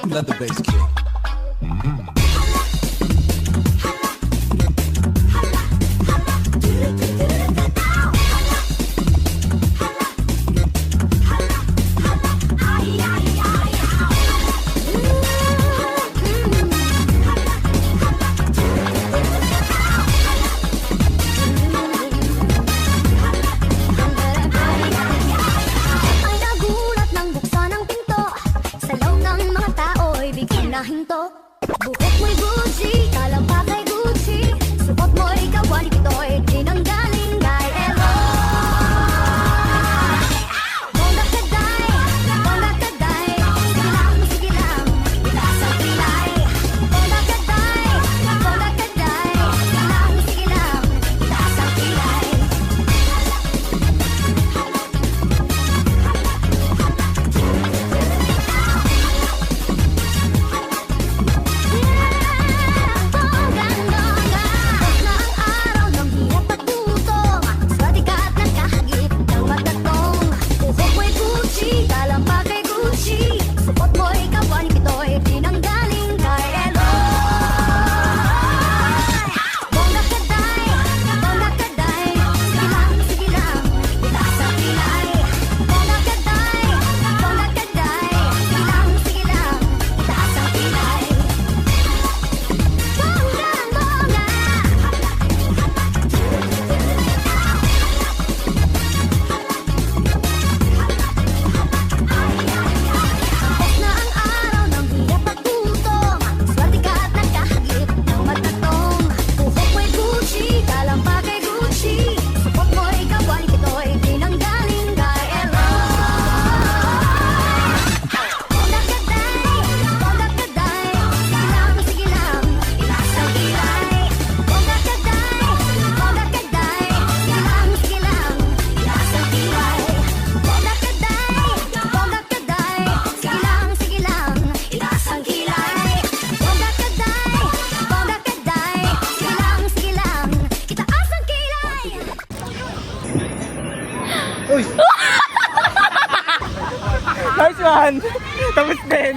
Let the bass kick. Hinto, buhok mo'y Gucci, talampa kay Gucci, suot mo'y kawali kito'y tinanggaling kay Elo. Bongga kaday, sige lang, itaas ang kilay. Bongga kaday, sige lang, itaas ang kilay. Nice one! Tapos din!